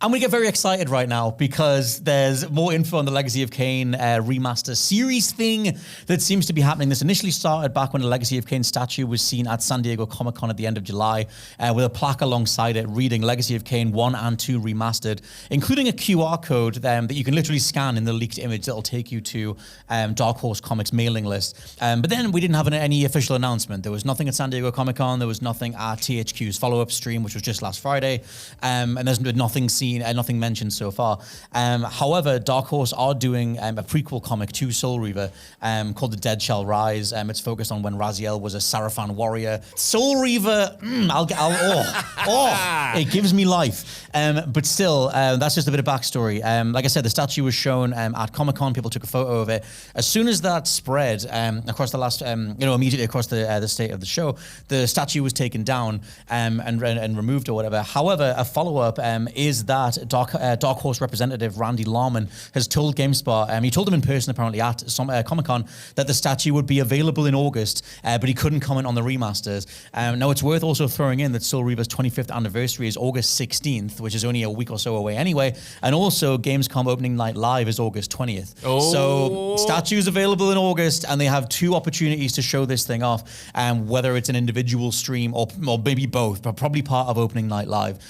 I'm going to get very excited right now because there's more info on the Legacy of Kain remaster series thing that seems to be happening. This initially started back when the Legacy of Kain statue was seen at San Diego Comic-Con at the end of July with a plaque alongside it reading Legacy of Kain 1 and 2 remastered, including a QR code that you can literally scan in the leaked image that'll take you to Dark Horse Comics mailing list. But then we didn't have any official announcement. There was nothing at San Diego Comic-Con. There was nothing at THQ's follow-up stream, which was just last Friday. And there's nothing seen. Nothing mentioned so far. However, Dark Horse are doing a prequel comic to Soul Reaver called The Dead Shall Rise. It's focused on when Raziel was a Sarafan warrior. Soul Reaver, it gives me life. But still, that's just a bit of backstory. Like I said, the statue was shown at Comic-Con. People took a photo of it. As soon as that spread across the last, immediately across the state of the show, the statue was taken down and removed or whatever. However, a follow-up is that Dark Horse representative Randy Larman has told GameSpot, he told them in person apparently at some Comic-Con, that the statue would be available in August, but he couldn't comment on the remasters. Now, it's worth also throwing in that Soul Reaver's 25th anniversary is August 16th, which is only a week or so away anyway, and also Gamescom opening night live is August 20th. Oh. So, statues available in August, and they have 2 opportunities to show this thing off, whether it's an individual stream or maybe both, but probably part of opening night live.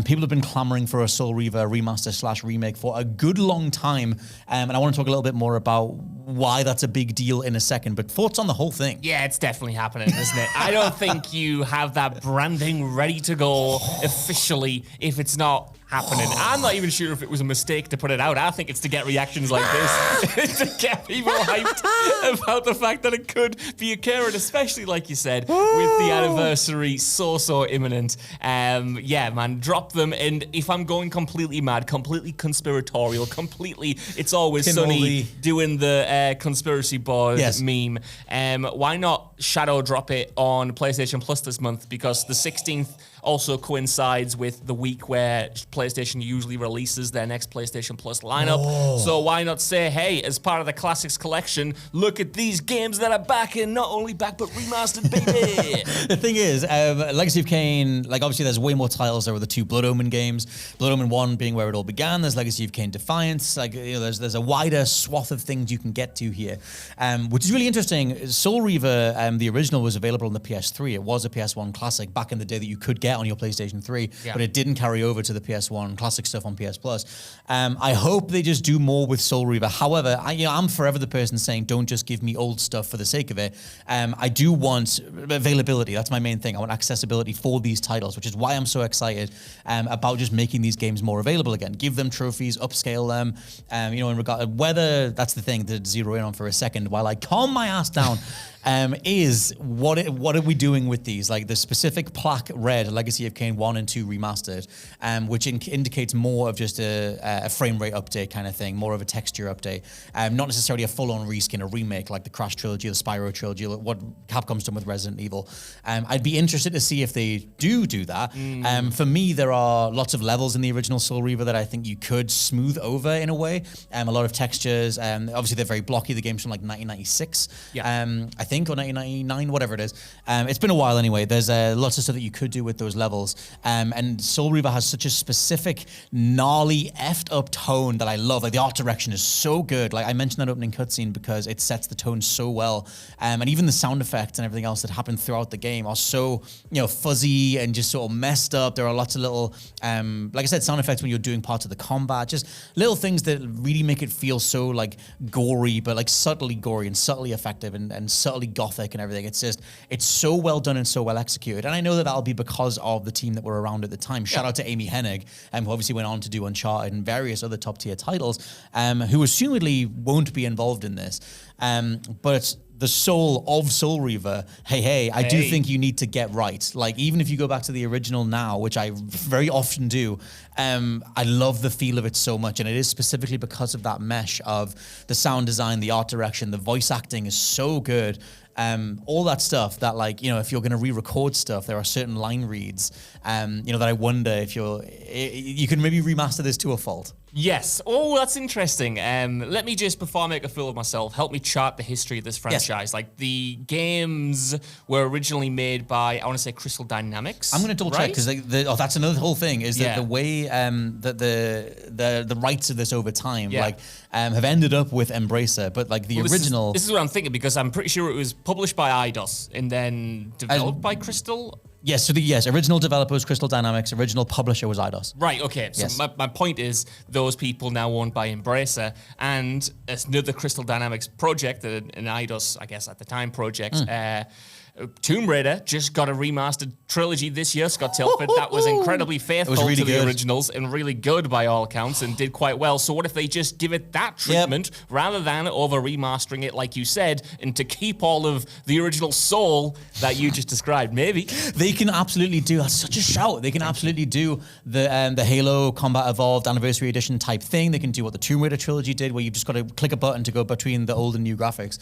People have been clamoring for a Soul Reaver remaster/remake for a good long time, and I want to talk a little bit more about why that's a big deal in a second, but thoughts on the whole thing? Yeah, it's definitely happening, isn't it? I don't think you have that branding ready to go officially if it's not happening. I'm not even sure if it was a mistake to put it out. I think it's to get reactions like this, to get people hyped about the fact that it could be occurring, especially like you said, with the anniversary so imminent. Yeah, man, drop them. And if I'm going completely mad, completely conspiratorial, completely It's Always Sunny doing the conspiracy board meme, why not shadow drop it on PlayStation Plus this month? Because the 16th also coincides with the week where PlayStation usually releases their next PlayStation Plus lineup. So why not say, hey, as part of the Classics collection, look at these games that are back, and not only back, but remastered, baby. The thing is, Legacy of Kain, like obviously there's way more titles. There were the 2 Blood Omen games, Blood Omen 1 being where it all began. There's Legacy of Kain Defiance. Like, there's a wider swath of things you can get to here, which is really interesting. Soul Reaver, the original, was available on the PS3. It was a PS1 classic back in the day that you could get on your PlayStation 3, but it didn't carry over to the PS1 classic stuff on PS Plus. I hope they just do more with Soul Reaver. However, I'm forever the person saying don't just give me old stuff for the sake of it. I do want availability. That's my main thing. I want accessibility for these titles, which is why I'm so excited about just making these games more available again. Give them trophies, upscale them. In regard whether that's the thing to zero in on for a second while I calm my ass down. Is what are we doing with these? Like the specific plaque read Legacy of Kain 1 and 2 remastered, which indicates more of just a frame rate update kind of thing, more of a texture update, not necessarily a full-on reskin, a remake like the Crash trilogy, the Spyro trilogy, what Capcom's done with Resident Evil. I'd be interested to see if they do that. For me, there are lots of levels in the original Soul Reaver that I think you could smooth over in a way. A lot of textures. Obviously, they're very blocky. The game's from like 1996. I think, or 1999, whatever it is. It's been a while anyway. There's lots of stuff that you could do with those levels. And Soul Reaver has such a specific, gnarly, effed up tone that I love. Like the art direction is so good. Like I mentioned that opening cutscene because it sets the tone so well. And even the sound effects and everything else that happen throughout the game are so, fuzzy and just sort of messed up. There are lots of little, like I said, sound effects when you're doing parts of the combat, just little things that really make it feel so like gory, but like subtly gory and subtly effective and subtly gothic and everything. It's so well done and so well executed. And I know that that'll be because of the team that were around at the time. Shout out to Amy Hennig, who obviously went on to do Uncharted and various other top tier titles, who assumedly won't be involved in this. But the soul of Soul Reaver, I do think you need to get right. Like, even if you go back to the original now, which I very often do, I love the feel of it so much. And it is specifically because of that mesh of the sound design, the art direction, the voice acting is so good. All that stuff that, like, if you're going to re-record stuff, there are certain line reads, that I wonder if you can maybe remaster this to a fault. Yes. Oh, that's interesting. Let me just, before I make a fool of myself, help me chart the history of this franchise. franchise. Like the games were originally made by, I want to say, Crystal Dynamics. I'm going to double check because that's another whole thing. Is that the way that the rights of this over time have ended up with Embracer, but like the original. This is what I'm thinking because I'm pretty sure it was published by Eidos and then developed by Crystal. Yes, original developer was Crystal Dynamics, original publisher was Eidos. Right, okay. So my point is those people now owned by Embracer, and another Crystal Dynamics project, an Eidos, I guess at the time project, Tomb Raider just got a remastered trilogy this year, Scott Tilford. That was incredibly faithful to the originals and really good by all accounts and did quite well. So what if they just give it that treatment rather than over remastering it, like you said, and to keep all of the original soul that you just described? Maybe. They can absolutely do, that's such a shout. They can absolutely do the Halo Combat Evolved Anniversary Edition type thing. They can do what the Tomb Raider trilogy did, where you've just got to click a button to go between the old and new graphics.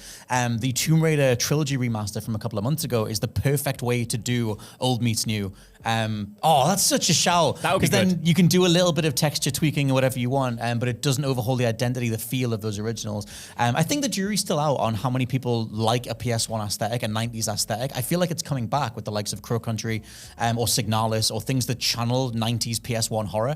The Tomb Raider trilogy remaster from a couple of months ago is the perfect way to do old meets new. That's such a shout. Because then you can do a little bit of texture tweaking or whatever you want, but it doesn't overhaul the identity, the feel of those originals. I think the jury's still out on how many people like a PS1 aesthetic, a 90s aesthetic. I feel like it's coming back with the likes of Crow Country or Signalis or things that channel 90s PS1 horror,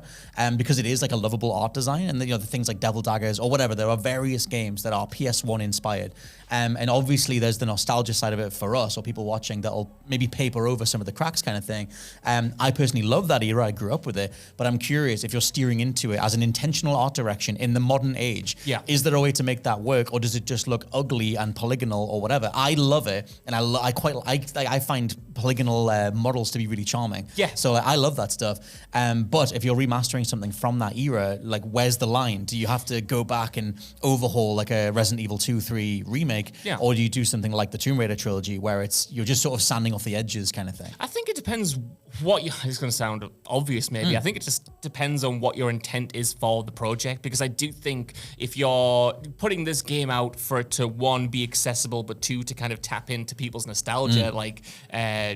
because it is like a lovable art design. And the things like Devil Daggers or whatever, there are various games that are PS1 inspired. And obviously there's the nostalgia side of it for us or people watching that'll maybe paper over some of the cracks kind of thing. I personally love that era. I grew up with it, but I'm curious if you're steering into it as an intentional art direction in the modern age. Is there a way to make that work, or does it just look ugly and polygonal or whatever? I love it, and I find polygonal models to be really charming. So I love that stuff. But if you're remastering something from that era, like where's the line? Do you have to go back and overhaul like a Resident Evil 2, 3 remake, or do you do something like the Tomb Raider trilogy where you're just sort of sanding off the edges kind of thing? I think it depends it's going to sound obvious maybe. I think it just depends on what your intent is for the project, because I do think if you're putting this game out for it to, one, be accessible, but two, to kind of tap into people's nostalgia, like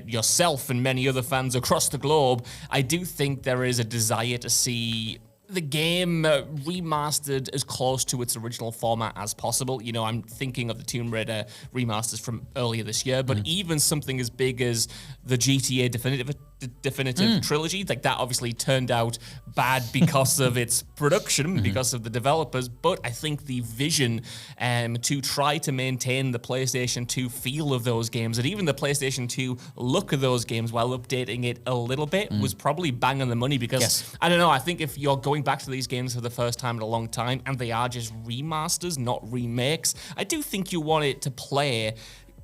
yourself and many other fans across the globe, I do think there is a desire to see the game remastered as close to its original format as possible. I'm thinking of the Tomb Raider remasters from earlier this year, but even something as big as the GTA definitive trilogy, like that obviously turned out bad because of its production, because of the developers, but I think the vision to try to maintain the PlayStation 2 feel of those games and even the PlayStation 2 look of those games while updating it a little bit was probably bang on the money, because I don't know, I think if you're going back to these games for the first time in a long time and they are just remasters, not remakes, I do think you want it to play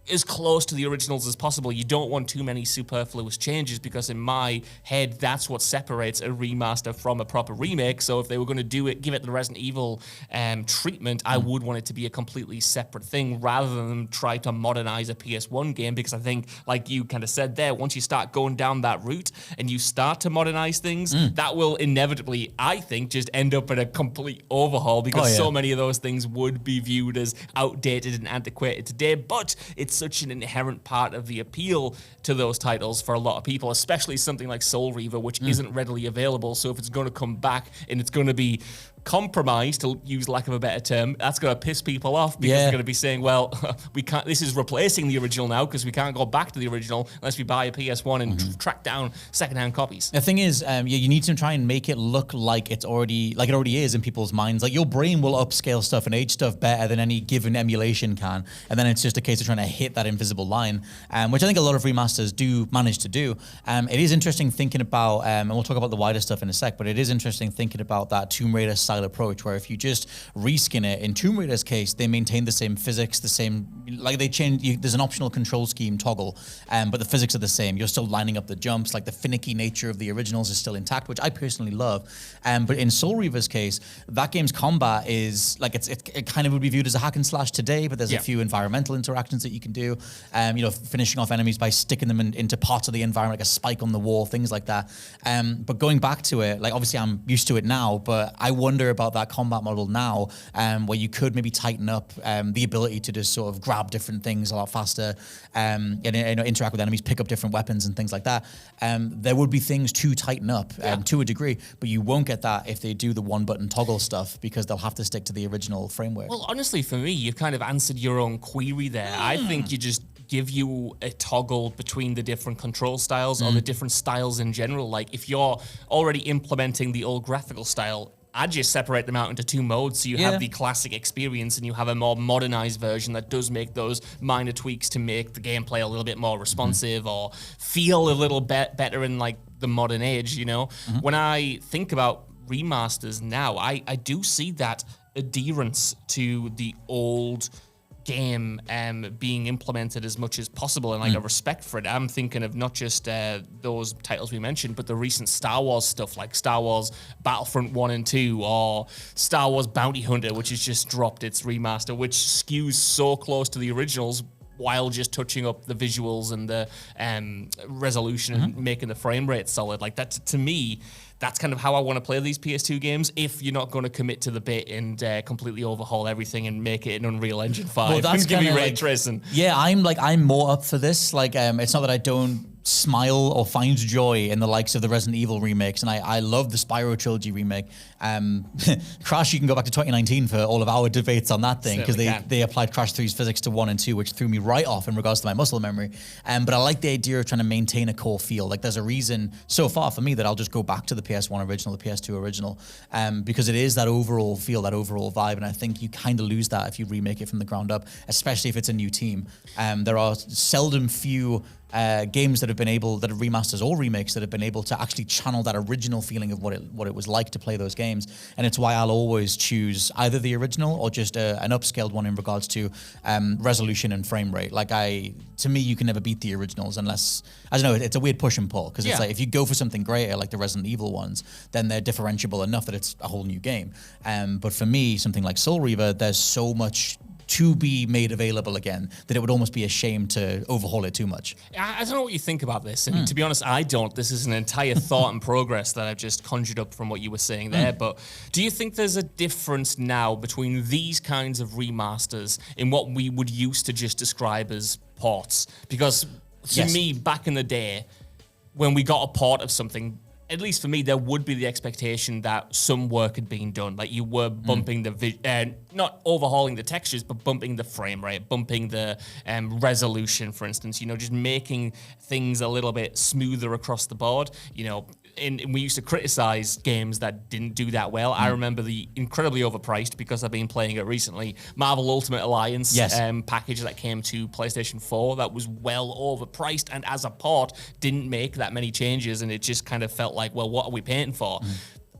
as close to the originals as possible. You don't want too many superfluous changes, because in my head, that's what separates a remaster from a proper remake. So if they were going to do it, give it the Resident Evil treatment, I would want it to be a completely separate thing rather than try to modernize a PS1 game, because I think, like you kind of said there, once you start going down that route and you start to modernize things, that will inevitably, I think, just end up in a complete overhaul, because so many of those things would be viewed as outdated and antiquated today, but it's such an inherent part of the appeal to those titles for a lot of people, especially something like Soul Reaver, which isn't readily available. So if it's going to come back and it's going to be compromised, to use lack of a better term, that's going to piss people off, because they're going to be saying, well, we can't, this is replacing the original now, because we can't go back to the original unless we buy a PS1 and track down secondhand copies. The thing is, you need to try and make it look like it already is in people's minds. Like your brain will upscale stuff and age stuff better than any given emulation can, and then it's just a case of trying to hit that invisible line, which I think a lot of remasters do manage to do. It is interesting thinking about, and we'll talk about the wider stuff in a sec, but it is interesting thinking about that Tomb Raider style approach, where if you just reskin it, in Tomb Raider's case, they maintain the same physics, the same, like they change, there's an optional control scheme toggle, but the physics are the same. You're still lining up the jumps, like the finicky nature of the originals is still intact, which I personally love. But in Soul Reaver's case, that game's combat is, like, it kind of would be viewed as a hack and slash today, but there's a few environmental interactions that you can do, finishing off enemies by sticking them into parts of the environment, like a spike on the wall, things like that. But going back to it, like obviously I'm used to it now, but I wonder wonder about that combat model now, where you could maybe tighten up the ability to just sort of grab different things a lot faster, and interact with enemies, pick up different weapons and things like that. There would be things to tighten up to a degree, but you won't get that if they do the one-button toggle stuff, because they'll have to stick to the original framework. Well, honestly, for me, you've kind of answered your own query there. I think you just give you a toggle between the different control styles or the different styles in general. Like, if you're already implementing the old graphical style, I'd just separate them out into 2 modes, so you have the classic experience and you have a more modernized version that does make those minor tweaks to make the gameplay a little bit more responsive or feel a little bit better in like the modern age, you know? When I think about remasters now, I do see that adherence to the old game being implemented as much as possible, and like a respect for it. I'm thinking of not just those titles we mentioned, but the recent Star Wars stuff, like Star Wars Battlefront 1 and 2, or Star Wars Bounty Hunter, which has just dropped its remaster, which skews so close to the originals while just touching up the visuals and the resolution and making the frame rate solid. Like, that, to me, that's kind of how I want to play these PS2 games, if you're not going to commit to the bit and completely overhaul everything and make it an Unreal Engine 5. Well, that's give me ray like, tracing. Yeah, I'm more up for this. Like, it's not that I don't smile or find joy in the likes of the Resident Evil remakes, and I love the Spyro Trilogy remake. Crash, you can go back to 2019 for all of our debates on that thing, because they applied Crash 3's physics to 1 and 2, which threw me right off in regards to my muscle memory. But I like the idea of trying to maintain a core feel. Like, there's a reason so far for me that I'll just go back to the PS1 original, the PS2 original, because it is that overall feel, that overall vibe, and I think you kind of lose that if you remake it from the ground up, especially if it's a new team. There are seldom few games that are remasters or remakes that have been able to actually channel that original feeling of what it was like to play those games, and it's why I'll always choose either the original or just an upscaled one in regards to resolution and frame rate. Like, to me, you can never beat the originals unless, I don't know, it's a weird push and pull, because it's like, if you go for something greater like the Resident Evil ones, then they're differentiable enough that it's a whole new game. But for me, something like Soul Reaver, there's so much to be made available again that it would almost be a shame to overhaul it too much. I don't know what you think about this, and to be honest, I don't. This is an entire thought and progress that I've just conjured up from what you were saying there, but do you think there's a difference now between these kinds of remasters in what we would used to just describe as ports? Because to me, back in the day, when we got a port of something, at least for me, there would be the expectation that some work had been done. Like, you were bumping not overhauling the textures, but bumping the frame rate, bumping the resolution, for instance, just making things a little bit smoother across the board. And we used to criticize games that didn't do that well. I remember the incredibly overpriced, because I've been playing it recently, Marvel Ultimate Alliance package that came to PlayStation 4 that was well overpriced, and as a port didn't make that many changes, and it just kind of felt like, well, what are we paying for?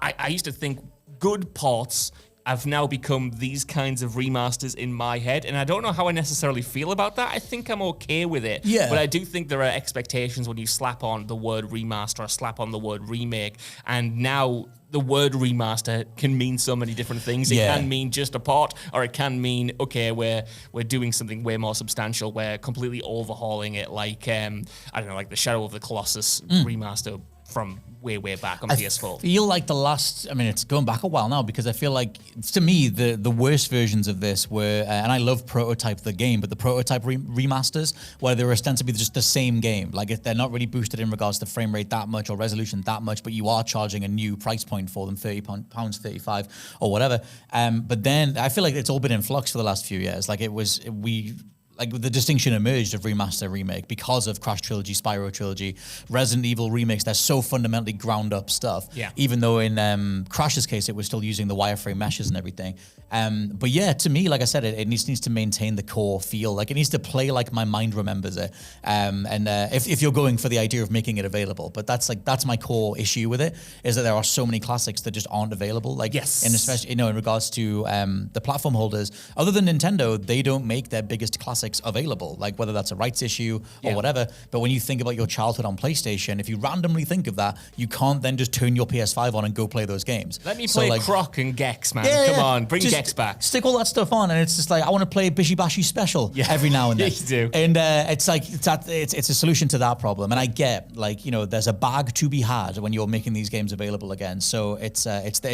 I used to think good ports have now become these kinds of remasters in my head, and I don't know how I necessarily feel about that. I think I'm okay with it, but I do think there are expectations when you slap on the word remaster or slap on the word remake, and now the word remaster can mean so many different things. It can mean just a port, or it can mean, okay, we're doing something way more substantial, we're completely overhauling it, like, I don't know, like the Shadow of the Colossus remaster from way back on PS4. I feel like it's going back a while now, because I feel like, to me, the worst versions of this were, and I love Prototype the game, but the Prototype remasters, where they're ostensibly just the same game. Like, they're not really boosted in regards to frame rate that much or resolution that much, but you are charging a new price point for them, £30, 35 or whatever. But then I feel like it's all been in flux for the last few years. Like, the distinction emerged of remaster remake because of Crash Trilogy, Spyro Trilogy, Resident Evil remakes. They're so fundamentally ground up stuff. Yeah. Even though in Crash's case, it was still using the wireframe meshes and everything. But yeah, to me, like I said, it needs to maintain the core feel. Like, it needs to play like my mind remembers it. If you're going for the idea of making it available, but that's my core issue with it, is that there are so many classics that just aren't available. Like, and especially in regards to the platform holders, other than Nintendo, they don't make their biggest classics classics available, like whether that's a rights issue or whatever. But when you think about your childhood on PlayStation, if you randomly think of that, you can't then just turn your PS5 on and go play those games. Let me play Croc and Gex, man. Come on, bring just Gex back. Stick all that stuff on, and it's just like, I want to play Bishi Bashi Special every now and then. You do. And it's like, it's a solution to that problem. And I get, like, you know, there's a bag to be had when you're making these games available again. So it's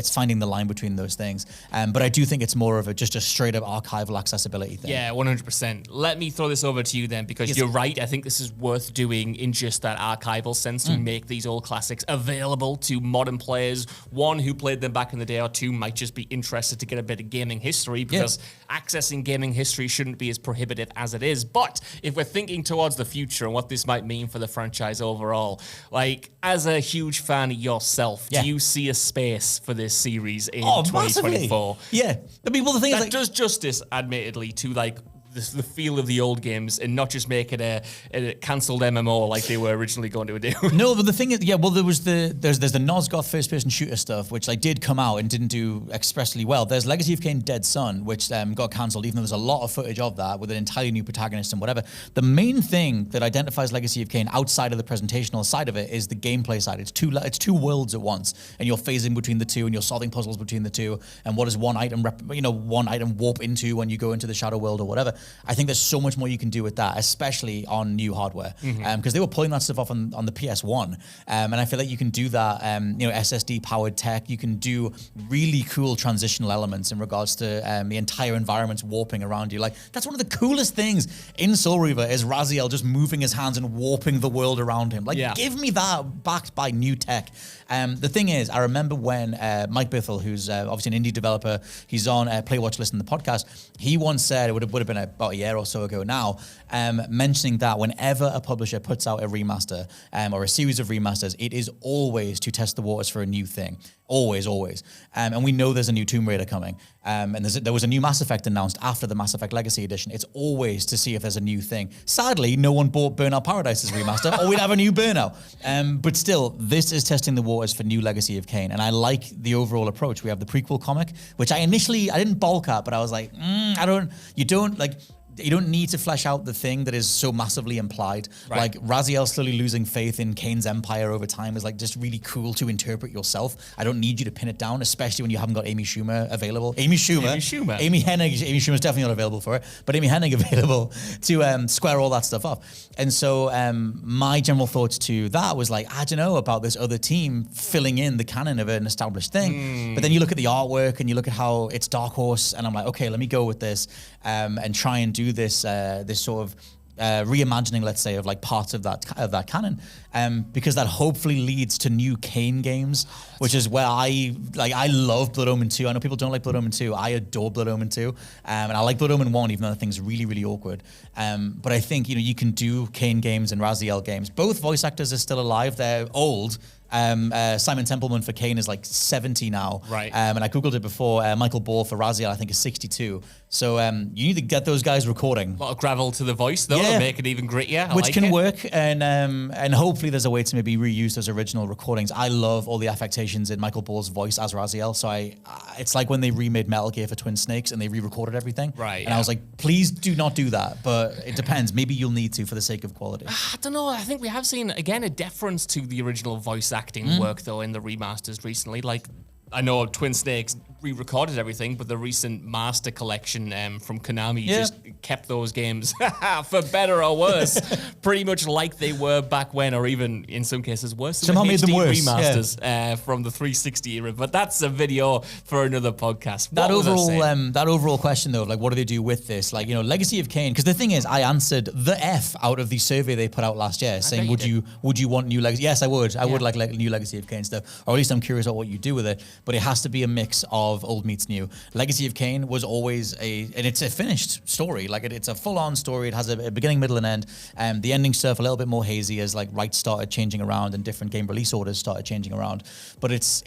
finding the line between those things. But I do think it's more of just a straight up archival accessibility thing. Yeah, 100%. Let me throw this over to you then, because you're right. I think this is worth doing in just that archival sense to make these old classics available to modern players. One who played them back in the day, or two might just be interested to get a bit of gaming history, because accessing gaming history shouldn't be as prohibitive as it is. But if we're thinking towards the future and what this might mean for the franchise overall, like, as a huge fan yourself, do you see a space for this series in 2024? Massively. Yeah. I mean, well, the thing is, that like, does justice, admittedly, to like the feel of the old games, and not just make it a cancelled MMO like they were originally going to do. No, but the thing is, there's the Nosgoth first-person shooter stuff, which like did come out and didn't do expressly well. There's Legacy of Kain Dead Son, which got cancelled, even though there's a lot of footage of that with an entirely new protagonist and whatever. The main thing that identifies Legacy of Kain outside of the presentational side of it is the gameplay side. It's two worlds at once, and you're phasing between the two, and you're solving puzzles between the two, and what does one item warp into when you go into the shadow world or whatever. I think there's so much more you can do with that, especially on new hardware, because they were pulling that stuff off on the PS1, and I feel like you can do that. SSD powered tech. You can do really cool transitional elements in regards to the entire environment's warping around you. Like, that's one of the coolest things in Soul Reaver is Raziel just moving his hands and warping the world around him. Like, give me that backed by new tech. The thing is, I remember when Mike Bithell, who's obviously an indie developer, he's on Play Watch Listen, the podcast. He once said, it would have been about a year or so ago now, mentioning that whenever a publisher puts out a remaster or a series of remasters, it is always to test the waters for a new thing. Always, always. And we know there's a new Tomb Raider coming. And there was a new Mass Effect announced after the Mass Effect Legacy Edition. It's always to see if there's a new thing. Sadly, no one bought Burnout Paradise's remaster, or we'd have a new Burnout. But still, this is testing the waters for new Legacy of Kain. And I like the overall approach. We have the prequel comic, which I didn't balk at, but I was like, you don't need to flesh out the thing that is so massively implied. Right. Like, Raziel slowly losing faith in Kain's empire over time is like just really cool to interpret yourself. I don't need you to pin it down, especially when you haven't got Amy Schumer available. Amy Hennig is definitely not available for it, but Amy Hennig available to square all that stuff off. And so my general thoughts to that was like, I don't know about this other team filling in the canon of an established thing. But then you look at the artwork and you look at how it's Dark Horse, and I'm like, okay, let me go with this and try and do this sort of reimagining, let's say, of like parts of that canon, because that hopefully leads to new Kain games, which is where I love Blood Omen 2. I know people don't like Blood Omen 2. I adore Blood Omen 2, and I like Blood Omen 1, even though the thing's really, really awkward. But I think you can do Kain games and Raziel games. Both voice actors are still alive. They're old. Simon Templeman for Kain is like 70 now. Right. And I Googled it before. Michael Ball for Raziel, I think, is 62. So you need to get those guys recording. A lot of gravel to the voice, though, to make it even grittier. Which can work. And hopefully there's a way to maybe reuse those original recordings. I love all the affectations in Michael Ball's voice as Raziel. So it's like when they remade Metal Gear for Twin Snakes and they re-recorded everything. Right. And I was like, please do not do that. But it depends. Maybe you'll need to for the sake of quality. I don't know. I think we have seen, again, a deference to the original voice acting work, though, in the remasters recently. Like, I know Twin Snakes re-recorded everything, but the recent Master Collection from Konami just kept those games, for better or worse, pretty much like they were back when, or even in some cases worse than Somehow the made them HD worse, remasters from the 360 era. But that's a video for another podcast. That overall question, though, of like, what do they do with this? Like, Legacy of Kain, because the thing is, I answered the F out of the survey they put out last year, saying, would you want new Legacy? Yes, I would. I would like new Legacy of Kain stuff, or at least I'm curious about what you do with it. But it has to be a mix of old meets new. Legacy of Kain was always and it's a finished story. Like, it's a full-on story. It has a beginning, middle, and end. The ending stuff a little bit more hazy as like rights started changing around and different game release orders started changing around. But it's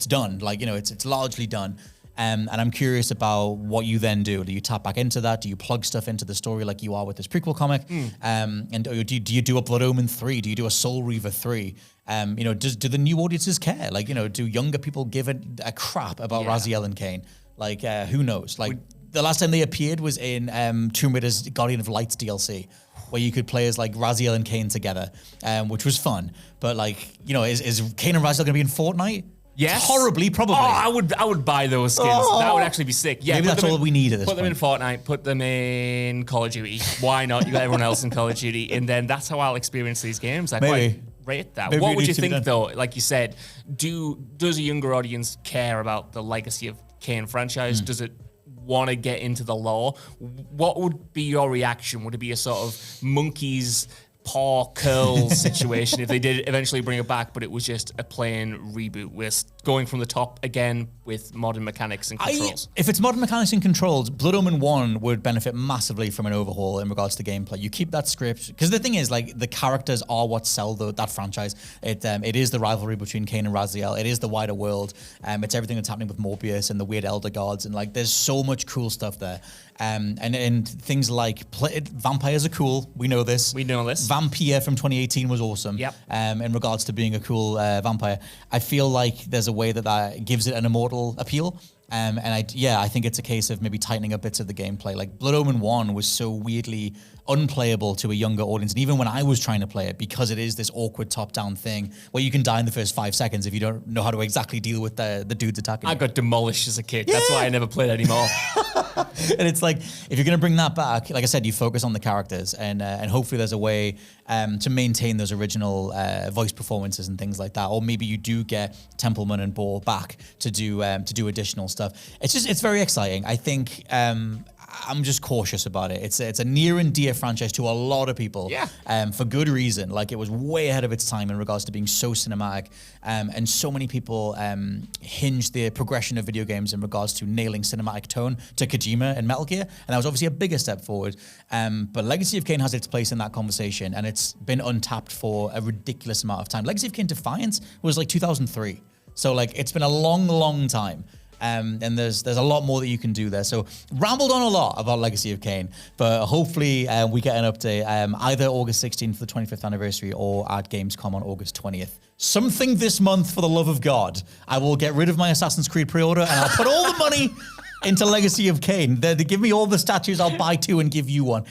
done. Like, it's largely done. And I'm curious about what you then do. Do you tap back into that? Do you plug stuff into the story like you are with this prequel comic? And do you do a Blood Omen 3? Do you do a Soul Reaver 3? Do the new audiences care? Like, do younger people give a crap about Raziel and Kain? Like, who knows? Like, the last time they appeared was in Tomb Raider's Guardian of Light DLC, where you could play as like Raziel and Kain together, which was fun. But like, you know, is Kain and Raziel going to be in Fortnite? Yes. Horribly, probably. Oh, I would buy those skins. That would actually be sick. Yeah, maybe that's all we need at this point. Put them in point. Fortnite, put them in Call of Duty. Why not? You got everyone else in Call of Duty. And then that's how I'll experience these games. I quite rate that. Maybe what it would you needs to be think, done. though? Like you said, does a younger audience care about the legacy of Kain franchise? Does it want to get into the lore? What would be your reaction? Would it be a sort of monkey's paw curl situation if they did eventually bring it back, but it was just a plain reboot with going from the top again with modern mechanics and controls? If it's modern mechanics and controls, Blood Omen 1 would benefit massively from an overhaul in regards to gameplay. You keep that script, because the thing is, like, the characters are what sell that franchise. It is the rivalry between Kain and Raziel. It is the wider world. It's everything that's happening with Morbius and the weird Elder Gods, and like, there's so much cool stuff there. And things like vampires are cool. We know this. Vampire from 2018 was awesome. Yep. In regards to being a cool vampire, I feel like there's a way that gives it an immortal appeal. And I think it's a case of maybe tightening up bits of the gameplay. Like Blood Omen 1 was so weirdly unplayable to a younger audience. And even when I was trying to play it, because it is this awkward top-down thing where you can die in the first 5 seconds if you don't know how to exactly deal with the dudes attacking you. I got demolished as a kid. Yeah. That's why I never played anymore. And it's like, if you're going to bring that back, like I said, you focus on the characters, and hopefully there's a way to maintain those original voice performances and things like that. Or maybe you do get Templeman and Ball back to do additional stuff. It's very exciting. I think I'm just cautious about it. It's a near and dear franchise to a lot of people. Yeah. For good reason. Like, it was way ahead of its time in regards to being so cinematic. And so many people hinged the progression of video games in regards to nailing cinematic tone to Kojima and Metal Gear. And that was obviously a bigger step forward. But Legacy of Kain has its place in that conversation, and it's been untapped for a ridiculous amount of time. Legacy of Kain Defiance was like 2003. So like, it's been a long, long time. And there's a lot more that you can do there. So rambled on a lot about Legacy of Kain, but hopefully we get an update either August 16th for the 25th anniversary or at Gamescom on August 20th. Something this month, for the love of God. I will get rid of my Assassin's Creed pre-order, and I'll put all the money into Legacy of Kain. They give me all the statues, I'll buy 2 and give you 1.